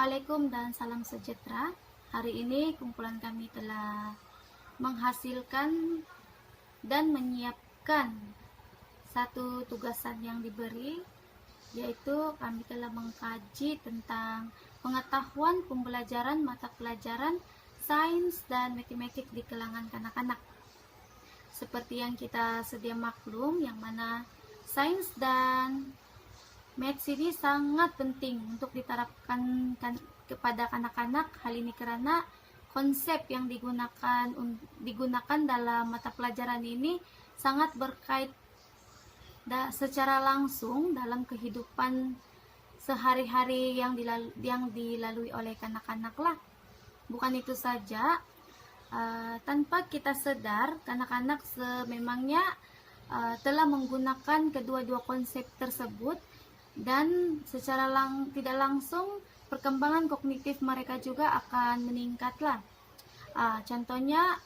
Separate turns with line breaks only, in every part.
Assalamualaikum dan salam sejahtera. Hari ini kumpulan kami telah menghasilkan dan menyiapkan satu tugasan yang diberi, yaitu kami telah mengkaji tentang pengetahuan pembelajaran mata pelajaran sains dan matematik di kalangan kanak-kanak. Seperti yang kita sedia maklum, yang mana sains dan Maths ini sangat penting untuk diterapkan kepada anak-anak. Hal ini karena konsep yang digunakan dalam mata pelajaran ini sangat berkait secara langsung dalam kehidupan sehari-hari yang dilalui oleh kanak-kanak lah. Bukan itu saja, tanpa kita sadar, kanak-kanak sememangnya telah menggunakan kedua-dua konsep tersebut, dan secara tidak langsung perkembangan kognitif mereka juga akan meningkatlah. Contohnya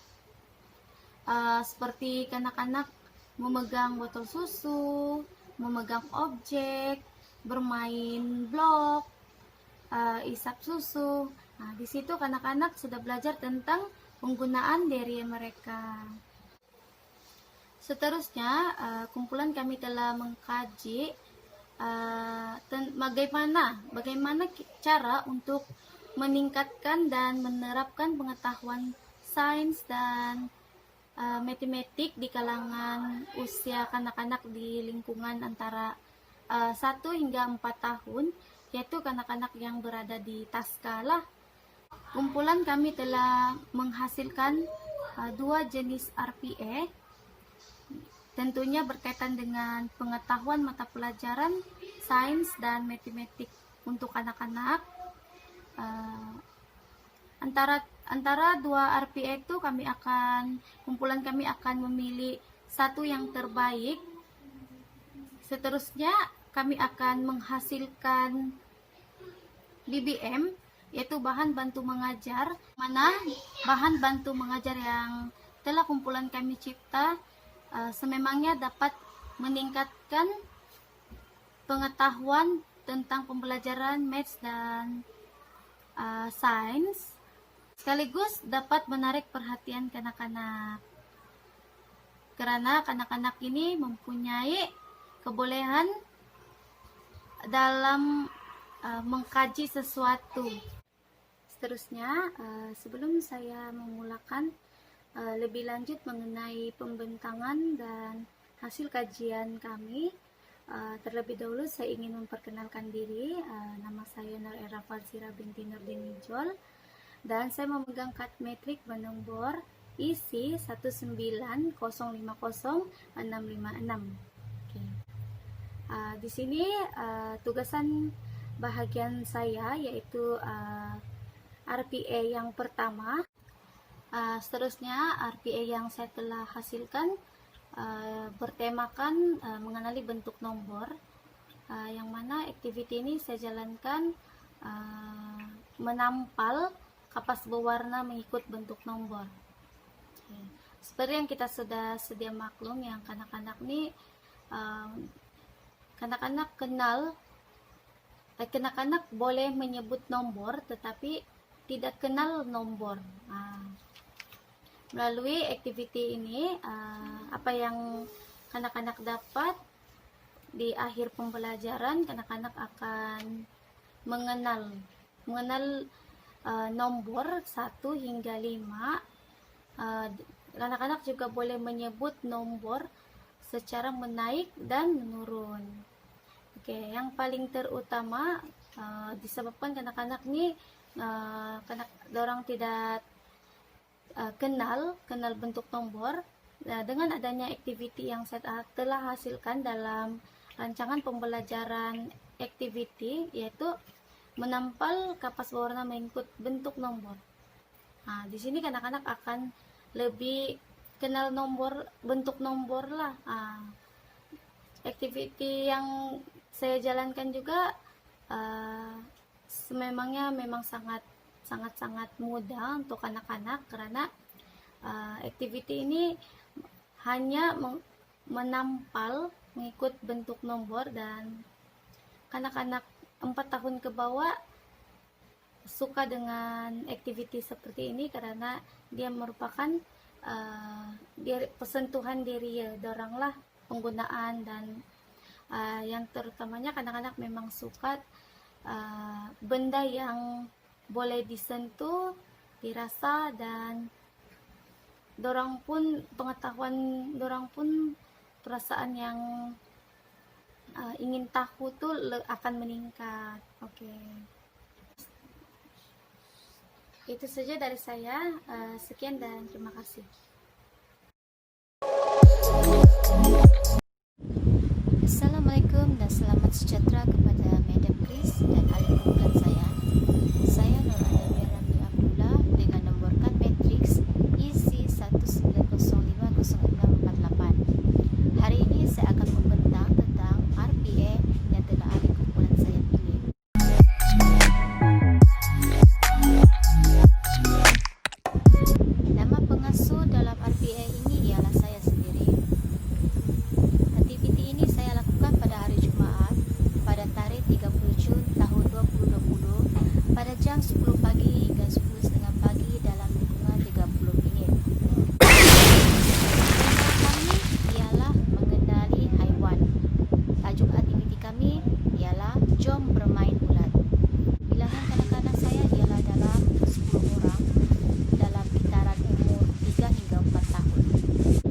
seperti kanak-kanak memegang botol susu, memegang objek, bermain blok, isap susu. Di situ kanak-kanak sudah belajar tentang penggunaan diri mereka. Seterusnya, kumpulan kami telah mengkaji bagaimana cara untuk meningkatkan dan menerapkan pengetahuan sains dan matematik di kalangan usia kanak-kanak di lingkungan antara 1 hingga 4 tahun, yaitu kanak-kanak yang berada di TASKA lah. Kumpulan kami telah menghasilkan 2 jenis RPA, tentunya berkaitan dengan pengetahuan mata pelajaran sains dan matematik untuk anak-anak. Antara 2 RPA itu kumpulan kami akan memilih satu yang terbaik. Seterusnya kami akan menghasilkan BBM, yaitu bahan bantu mengajar, mana bahan bantu mengajar yang telah kumpulan kami cipta sememangnya dapat meningkatkan pengetahuan tentang pembelajaran maths dan sains, sekaligus dapat menarik perhatian kanak-kanak, karena kanak-kanak ini mempunyai kebolehan dalam mengkaji sesuatu. Seterusnya, sebelum saya memulakan lebih lanjut mengenai pembentangan dan hasil kajian kami, terlebih dahulu saya ingin memperkenalkan diri. Nama saya Nur Era Falsira binti Nurdin Wijol, dan saya memegang kad metrik bernomor isi 190500656. Okay. Di sini tugasan bahagian saya yaitu RPA yang pertama. Seterusnya RPA yang saya telah hasilkan bertemakan mengenali bentuk nombor, yang mana aktiviti ini saya jalankan menampal kapas berwarna mengikut bentuk nombor. Seperti yang kita sudah sedia maklum, yang kanak-kanak ini kanak-kanak boleh menyebut nombor tetapi tidak kenal nombor. Melalui aktiviti ini, apa yang kanak-kanak dapat di akhir pembelajaran, kanak-kanak akan mengenal nomor 1 hingga 5. Kanak-kanak juga boleh menyebut nomor secara menaik dan menurun. Yang paling terutama disebabkan kanak-kanak ini dorang tidak kenal bentuk nombor. Dengan adanya aktiviti yang saya telah hasilkan dalam rancangan pembelajaran aktiviti, yaitu menampal kapas berwarna mengikut bentuk nombor. Di sini kanak-kanak akan lebih kenal bentuk nombor lah. Aktiviti yang saya jalankan juga sememangnya memang sangat mudah untuk anak-anak, karena aktiviti ini hanya menampal mengikut bentuk nomor, dan kanak-kanak 4 tahun ke bawah suka dengan activity seperti ini karena dia merupakan persentuhan diri doranglah penggunaan, dan yang terutamanya kanak-kanak memang suka benda yang boleh disentuh, dirasa, dan dorang pun pengetahuan dorang pun perasaan yang ingin tahu tuh akan meningkat. Oke. Itu saja dari saya. Sekian dan terima kasih.
Assalamualaikum dan selamat sejahtera kepada Madam Chris dan ahli kumpulan saya. Saya Nur Adamir Rami Abdullah dengan nombor kad matriks isi 1905068. Hari ini saya akan membentang tentang RPA yang telah ahli kumpulan saya pilih. Nama pengasuh dalam RPA ini ialah saya sendiri. Aktiviti ini saya lakukan pada hari Jumaat pada tarikh 30 Jun tahun 2020 pada jam 10 pagi hingga 10.30 pagi dalam lingkungan 30 minit. Tema kami ialah mengenali haiwan. Tajuk aktiviti kami ialah jom bermain ulat. Bilangan kanak-kanak saya ialah dalam 10 orang dalam kisaran umur 3 hingga 4 tahun.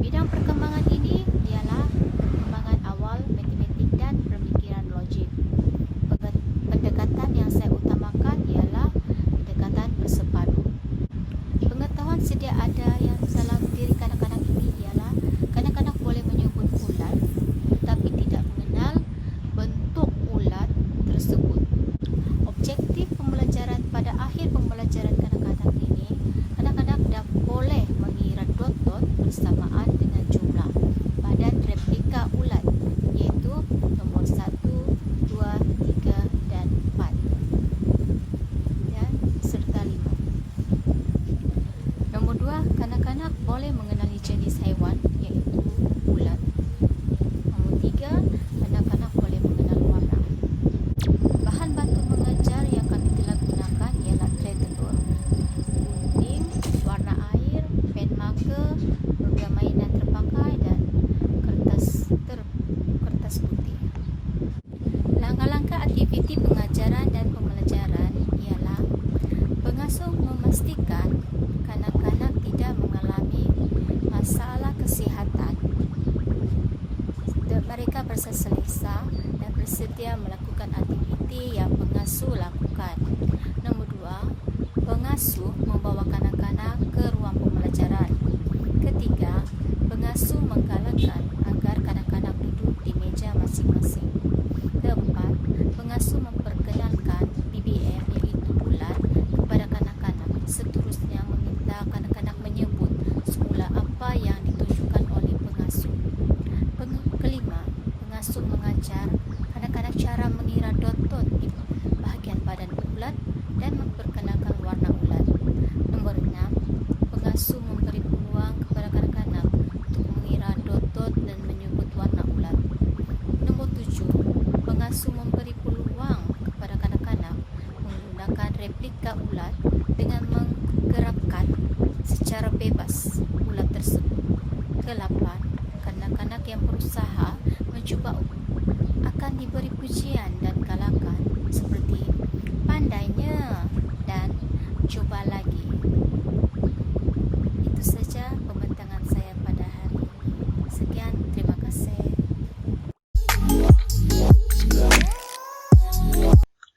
Bidang perkembangan ini ialah perkembangan awal matematik dan pemikiran logik. Pendekatan yang saya utamakan ialah pendekatan bersepadu. Pengetahuan sedia ada yang dalam diri kanak-kanak ini ialah kanak-kanak boleh menyebut ulat tetapi tidak mengenal bentuk ulat tersebut. Objektif pembelajaran pada akhir pembelajaran kanak-kanak ini, kanak-kanak dah boleh mengira dot-dot bersamaan dengan jumlah padan replika ulat, iaitu nombor 1, 2, 3 dan 4 dan serta 5. Nombor 2, kanak-kanak boleh mengenali jenis haiwan, iaitu ulat. Nombor 3, kanak-kanak boleh mengenal warna. Bahan bantu mengajar yang kami telah gunakan ialah tray telur, gunting, warna air, pen marker, program mainan terpakai dan kertas putih. Langkah-langkah aktiviti pengajaran dan pembelajaran ialah pengasuh memastikan kanak-kanak tidak mengalami masalah kesihatan. Mereka berselesa dan bersedia melakukan aktiviti yang pengasuh lakukan. Nombor 2, pengasuh membawa kanak-kanak ke ruang pembelajaran. Ketiga, pengasuh menggalakkan agar kanak-kanak duduk di meja masing-masing. Keempat, pengasuh memperkenalkan BBM iaitu ulat kepada kanak-kanak. Seterusnya meminta kanak-kanak menyebut semula apa yang ditunjukkan oleh pengasuh. Kelima, pengasuh mengajar kanak-kanak cara mengira dot-dot di bahagian badan ulat dan memperkenalkan warna ulat. Nombor 6, pengasuh memberi peluang kepada kanak-kanak untuk mengira dot-dot dan menyebut warna ulat. Nombor 7, pengasuh memberi peluang kepada kanak-kanak menggunakan replika ulat dengan menggerakkan secara bebas ulat tersebut. Ke-8, kanak-kanak yang berusaha mencuba akan diberi pujian dan galakan seperti pandainya dan cuba lagi. Itu saja pembentangan saya pada hari ini. Sekian, terima kasih.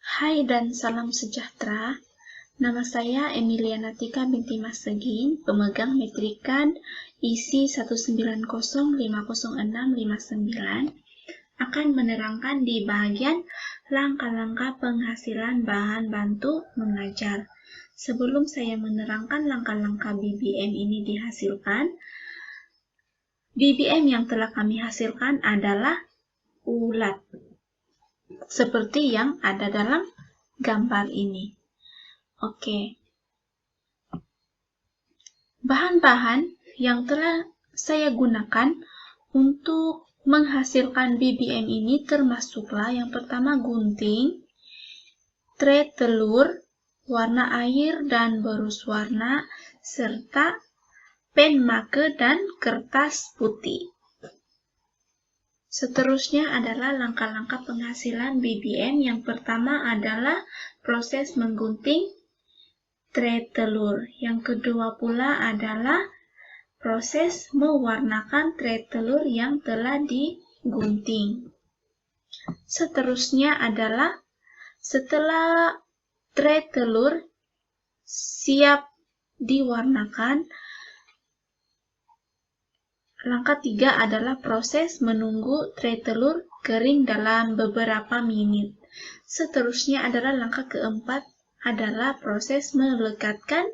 Hai dan salam sejahtera. Nama saya Emiliana Tika binti Mas Segin, pemegang metrikan isi 190500659, akan menerangkan di bagian langkah-langkah penghasilan bahan bantu mengajar. Sebelum saya menerangkan langkah-langkah BBM ini dihasilkan, BBM yang telah kami hasilkan adalah ulat, seperti yang ada dalam gambar ini. Oke. Bahan-bahan yang telah saya gunakan untuk menghasilkan BBM ini termasuklah yang pertama gunting, tray telur, warna air dan berus warna, serta pen make dan kertas putih. Seterusnya adalah langkah-langkah penghasilan BBM. Yang pertama adalah proses menggunting tray telur. Yang kedua pula adalah proses mewarnakan tray telur yang telah digunting. Seterusnya adalah setelah tray telur siap diwarnakan, langkah 3 adalah proses menunggu tray telur kering dalam beberapa menit. Seterusnya adalah langkah keempat adalah proses melekatkan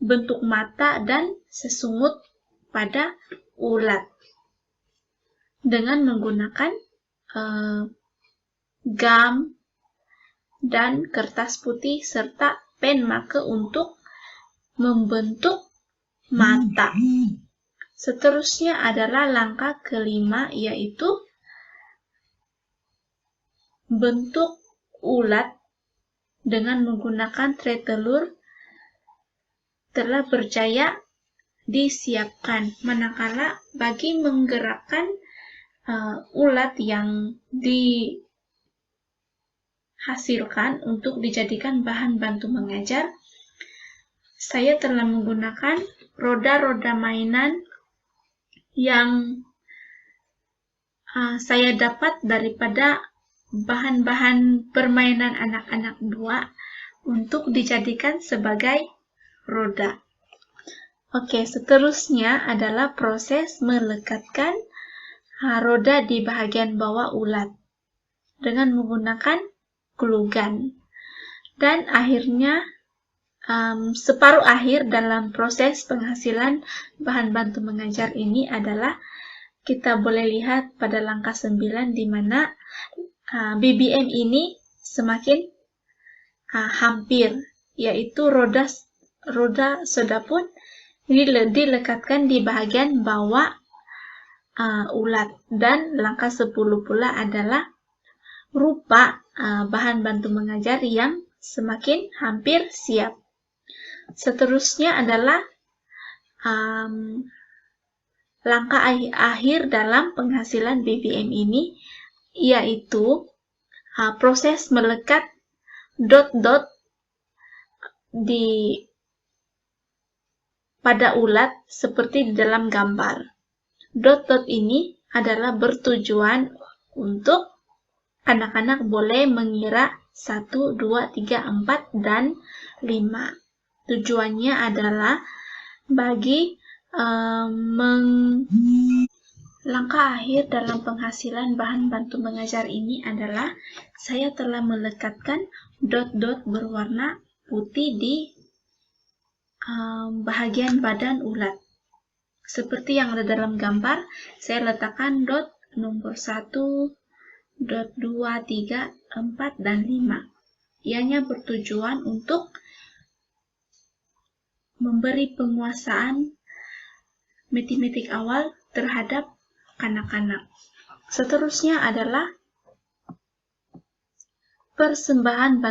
bentuk mata dan sesungut pada ulat dengan menggunakan gam dan kertas putih serta pen make untuk membentuk mata. Seterusnya adalah langkah kelima, yaitu bentuk ulat dengan menggunakan tray telur telah berjaya disiapkan. Manakala bagi menggerakkan ulat yang dihasilkan untuk dijadikan bahan bantu mengajar, saya telah menggunakan roda-roda mainan yang saya dapat daripada bahan-bahan permainan anak-anak buah untuk dijadikan sebagai roda. Oke, seterusnya adalah proses melekatkan roda di bagian bawah ulat dengan menggunakan glue gun. Dan akhirnya separuh akhir dalam proses penghasilan bahan bantu mengajar ini adalah kita boleh lihat pada langkah 9 di mana BBM ini semakin hampir, yaitu roda sudah pun dilekatkan di bagian bawah ulat. Dan langkah 10 pula adalah rupa bahan bantu mengajar yang semakin hampir siap. Seterusnya adalah langkah akhir dalam penghasilan BBM ini, yaitu proses melekat dot-dot pada ulat seperti di dalam gambar. Dot-dot ini adalah bertujuan untuk anak-anak boleh mengira 1, 2, 3, 4, dan 5. Tujuannya adalah bagi langkah akhir dalam penghasilan bahan bantu mengajar ini adalah saya telah melekatkan dot-dot berwarna putih di bahagian badan ulat. Seperti yang ada dalam gambar, saya letakkan dot nomor 1, dot 2, 3, 4, dan 5. Ianya bertujuan untuk memberi penguasaan matematik awal terhadap kanak-kanak. Seterusnya adalah persembahan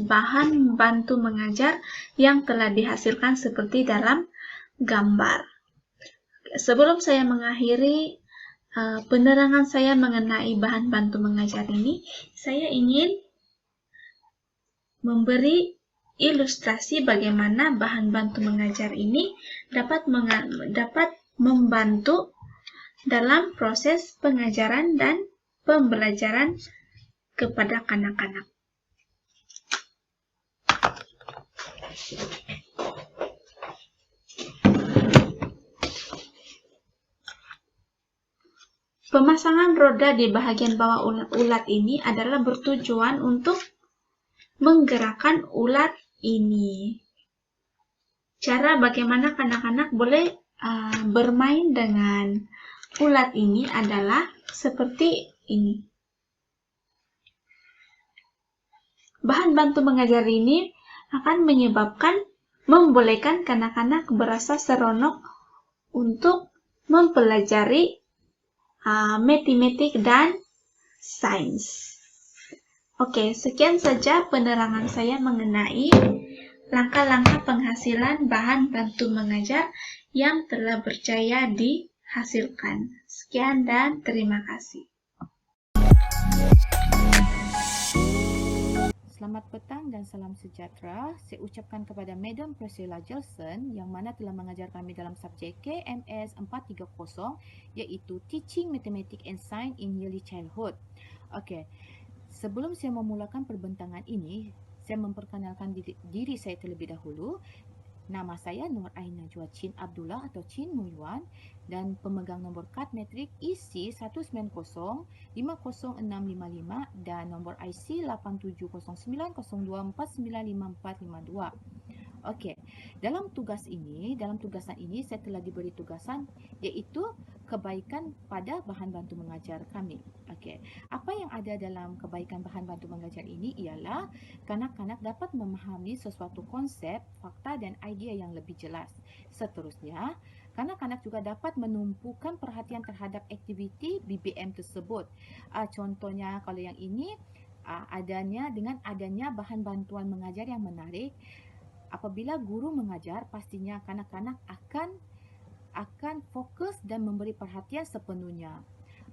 bahan bantu mengajar yang telah dihasilkan seperti dalam gambar. Sebelum saya mengakhiri penerangan saya mengenai bahan bantu mengajar ini, saya ingin memberi ilustrasi bagaimana bahan bantu mengajar ini dapat membantu dalam proses pengajaran dan pembelajaran kepada kanak-kanak. Pemasangan roda di bagian bawah ulat ini adalah bertujuan untuk menggerakkan ulat ini. Cara bagaimana kanak-kanak boleh bermain dengan ulat ini adalah seperti ini. Bahan bantu mengajar ini akan membolehkan kanak-kanak berasa seronok untuk mempelajari matematik dan sains. Oke, sekian saja penerangan saya mengenai langkah-langkah penghasilan bahan bantu mengajar yang telah berjaya dihasilkan. Sekian dan terima kasih.
Selamat petang dan salam sejahtera. Saya ucapkan kepada Madam Priscilla Jelson yang mana telah mengajar kami dalam subjek KMS 430 iaitu Teaching Mathematics and Science in Early Childhood. Okey. Sebelum saya memulakan perbentangan ini, saya memperkenalkan diri saya terlebih dahulu. Nama saya Nur Ain Najwa Chin Abdullah atau Chin Muiwan dan pemegang nombor kad metrik EC 190-50655 dan nombor IC 870902495452. Okey, dalam tugasan ini saya telah diberi tugasan iaitu kebaikan pada bahan bantu mengajar kami. Okey, apa yang ada dalam kebaikan bahan bantu mengajar ini ialah kanak-kanak dapat memahami sesuatu konsep, fakta dan idea yang lebih jelas. Seterusnya, kanak-kanak juga dapat menumpukan perhatian terhadap aktiviti BBM tersebut. Contohnya kalau yang ini dengan adanya bahan bantuan mengajar yang menarik. Apabila guru mengajar, pastinya kanak-kanak akan fokus dan memberi perhatian sepenuhnya.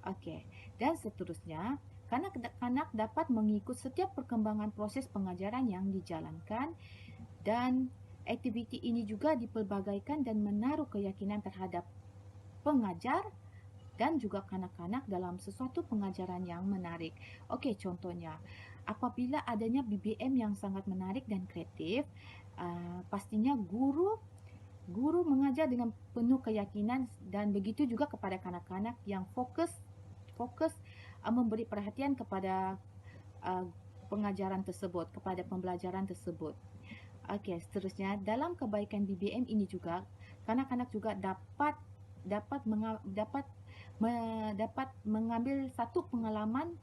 Okey, dan seterusnya, kanak-kanak dapat mengikut setiap perkembangan proses pengajaran yang dijalankan dan aktiviti ini juga dipelbagaikan dan menaruh keyakinan terhadap pengajar dan juga kanak-kanak dalam sesuatu pengajaran yang menarik. Okey, contohnya, apabila adanya BBM yang sangat menarik dan kreatif, pastinya guru mengajar dengan penuh keyakinan dan begitu juga kepada kanak-kanak yang fokus memberi perhatian kepada pengajaran tersebut, kepada pembelajaran tersebut. Okey, seterusnya dalam kebaikan BBM ini juga kanak-kanak juga dapat mengambil satu pengalaman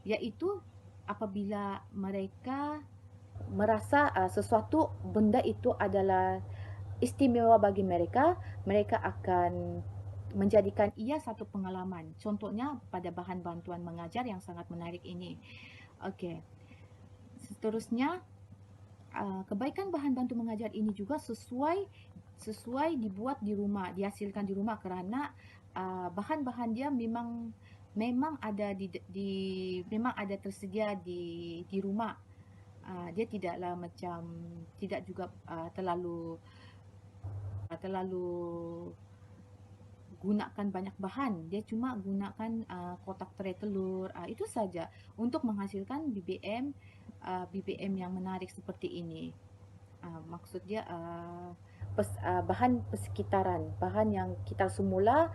iaitu apabila mereka merasa sesuatu benda itu adalah istimewa bagi mereka, mereka akan menjadikan ia satu pengalaman. Contohnya pada bahan bantuan mengajar yang sangat menarik ini. Okey. Seterusnya, kebaikan bahan bantu mengajar ini juga sesuai dibuat di rumah, dihasilkan di rumah kerana bahan-bahan dia memang ada memang ada tersedia di rumah. Dia tidaklah tidak juga terlalu gunakan banyak bahan. Dia cuma gunakan kotak tray telur. Itu saja untuk menghasilkan BBM yang menarik seperti ini. Maksud dia bahan persekitaran, bahan yang kita semula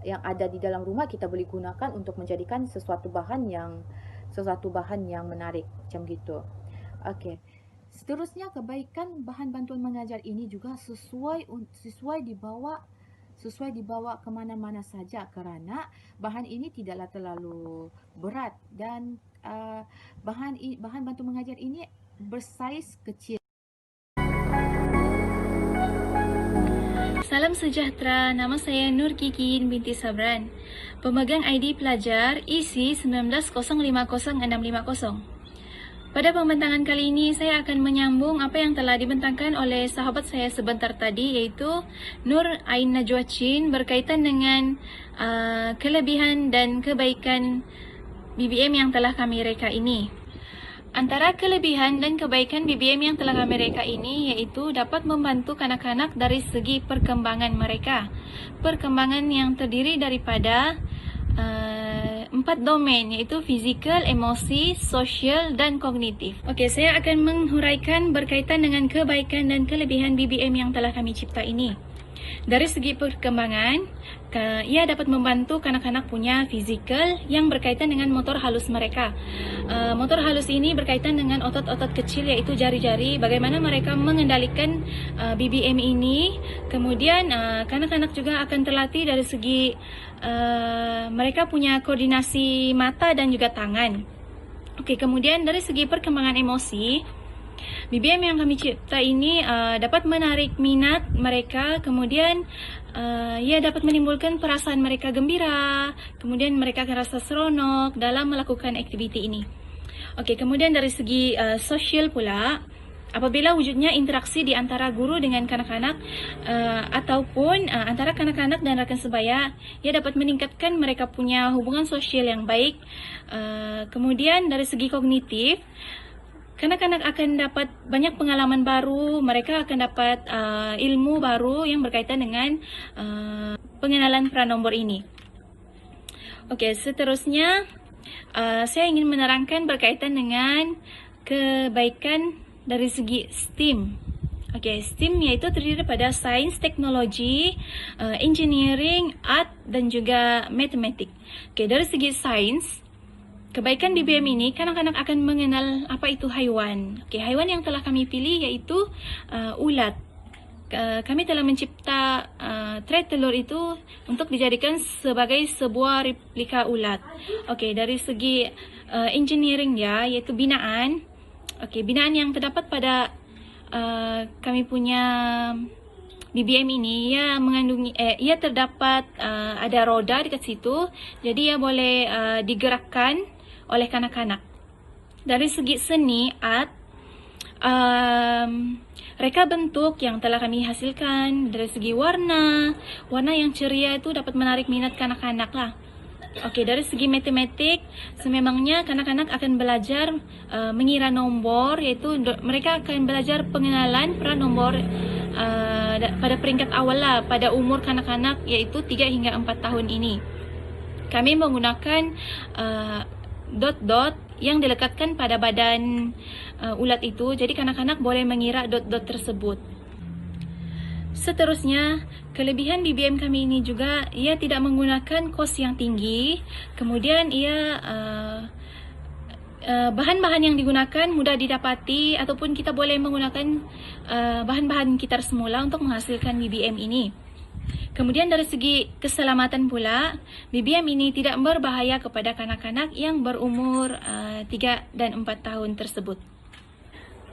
yang ada di dalam rumah kita boleh gunakan untuk menjadikan sesuatu bahan yang menarik macam gitu. Okey. Seterusnya, kebaikan bahan bantuan mengajar ini juga sesuai dibawa ke mana-mana saja kerana bahan ini tidaklah terlalu berat dan bahan bantu mengajar ini bersaiz kecil.
Salam sejahtera, nama saya Nur Kikin binti Sabran, pemegang ID pelajar EC 190500650. Pada pembentangan kali ini, saya akan menyambung apa yang telah dibentangkan oleh sahabat saya sebentar tadi, iaitu Nur Ain Najwa Chin berkaitan dengan kelebihan dan kebaikan BBM yang telah kami reka ini. Antara kelebihan dan kebaikan BBM yang telah kami reka ini iaitu dapat membantu kanak-kanak dari segi perkembangan mereka. Perkembangan yang terdiri daripada 4 domain, iaitu fizikal, emosi, sosial dan kognitif. Okey, saya akan menghuraikan berkaitan dengan kebaikan dan kelebihan BBM yang telah kami cipta ini. Dari segi perkembangan, ia dapat membantu kanak-kanak punya fizikal yang berkaitan dengan motor halus mereka. Motor halus ini berkaitan dengan otot-otot kecil iaitu jari-jari, bagaimana mereka mengendalikan BBM ini. Kemudian kanak-kanak juga akan terlatih dari segi mereka punya koordinasi mata dan juga tangan. Okey, kemudian dari segi perkembangan emosi, BBM yang kami cipta ini dapat menarik minat mereka, kemudian ia dapat menimbulkan perasaan mereka gembira, kemudian mereka akan rasa seronok dalam melakukan aktiviti ini.
Okey, kemudian dari segi sosial pula, apabila wujudnya interaksi di antara guru dengan kanak-kanak ataupun antara kanak-kanak dan rakan sebaya, ia dapat meningkatkan mereka punya hubungan sosial yang baik. Kemudian dari segi kognitif, kanak-kanak akan dapat banyak pengalaman baru, mereka akan dapat ilmu baru yang berkaitan dengan pengenalan pranombor ini. Okey, seterusnya saya ingin menerangkan berkaitan dengan kebaikan dari segi STEAM. Okey, STEAM iaitu terdiri daripada sains, teknologi, engineering, art dan juga matematik. Okey, dari segi sains, kebaikan BBM ini kanak-kanak akan mengenal apa itu haiwan. Okey, haiwan yang telah kami pilih iaitu ulat. Kami telah mencipta tray telur itu untuk dijadikan sebagai sebuah replika ulat. Okey, dari segi engineering dia iaitu binaan. Okey, binaan yang terdapat pada kami punya BBM ini ia mengandungi ia terdapat ada roda dekat situ, jadi ia boleh digerakkan oleh kanak-kanak. Dari segi seni art, reka bentuk yang telah kami hasilkan dari segi warna yang ceria itu dapat menarik minat kanak-kanak lah. Okey, dari segi matematik, sememangnya kanak-kanak akan belajar mengira nombor, iaitu mereka akan belajar pengenalan pranombor pada peringkat awal lah, pada umur kanak-kanak iaitu 3 hingga 4 tahun ini. Kami menggunakan dot-dot yang dilekatkan pada badan ulat itu, jadi kanak-kanak boleh mengira dot-dot tersebut. Seterusnya, kelebihan BBM kami ini juga ia tidak menggunakan kos yang tinggi. Kemudian ia bahan-bahan yang digunakan mudah didapati ataupun kita boleh menggunakan bahan-bahan kitar semula untuk menghasilkan BBM ini. Kemudian dari segi keselamatan pula, BBM ini tidak berbahaya kepada kanak-kanak yang berumur 3 dan 4 tahun tersebut.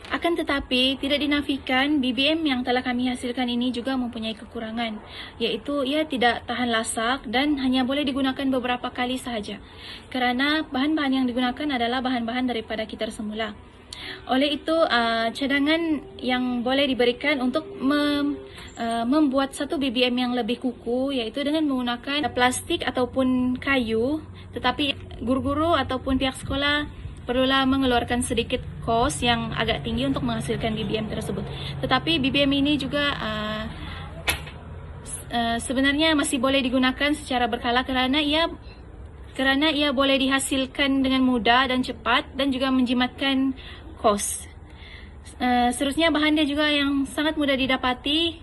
Akan tetapi, tidak dinafikan BBM yang telah kami hasilkan ini juga mempunyai kekurangan, iaitu ia tidak tahan lasak dan hanya boleh digunakan beberapa kali sahaja, kerana bahan-bahan yang digunakan adalah bahan-bahan daripada kitar semula. Oleh itu, cadangan yang boleh diberikan untuk membuat satu BBM yang lebih kukuh, iaitu dengan menggunakan plastik ataupun kayu, tetapi guru-guru ataupun pihak sekolah perlulah mengeluarkan sedikit kos yang agak tinggi untuk menghasilkan BBM tersebut. Tetapi BBM ini juga sebenarnya masih boleh digunakan secara berkala kerana ia boleh dihasilkan dengan mudah dan cepat dan juga menjimatkan kos. Seterusnya bahan dia juga yang sangat mudah didapati,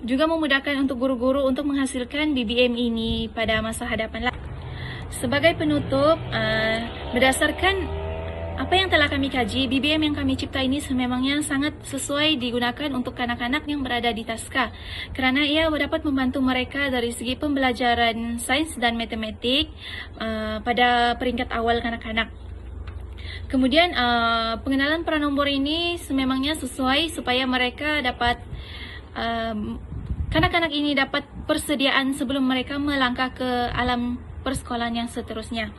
juga memudahkan untuk guru-guru untuk menghasilkan BBM ini pada masa hadapan. Sebagai penutup, berdasarkan apa yang telah kami kaji, BBM yang kami cipta ini sememangnya sangat sesuai digunakan untuk kanak-kanak yang berada di Taska, kerana ia dapat membantu mereka dari segi pembelajaran sains dan matematik pada peringkat awal kanak-kanak. Kemudian pengenalan pranombor ini sememangnya sesuai supaya mereka dapat kanak-kanak ini dapat persediaan sebelum mereka melangkah ke alam persekolahan yang seterusnya.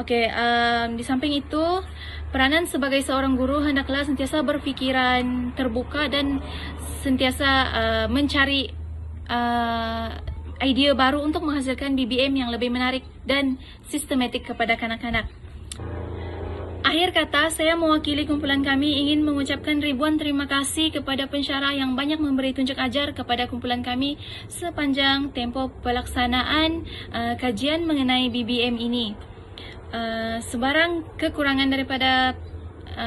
Okey, di samping itu, peranan sebagai seorang guru hendaklah sentiasa berfikiran terbuka dan sentiasa mencari idea baru untuk menghasilkan BBM yang lebih menarik dan sistematik kepada kanak-kanak. Akhir kata, saya mewakili kumpulan kami ingin mengucapkan ribuan terima kasih kepada pensyarah yang banyak memberi tunjuk ajar kepada kumpulan kami sepanjang tempoh pelaksanaan kajian mengenai BBM ini. Sebarang kekurangan daripada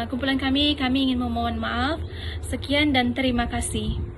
kumpulan kami ingin memohon maaf. Sekian dan terima kasih.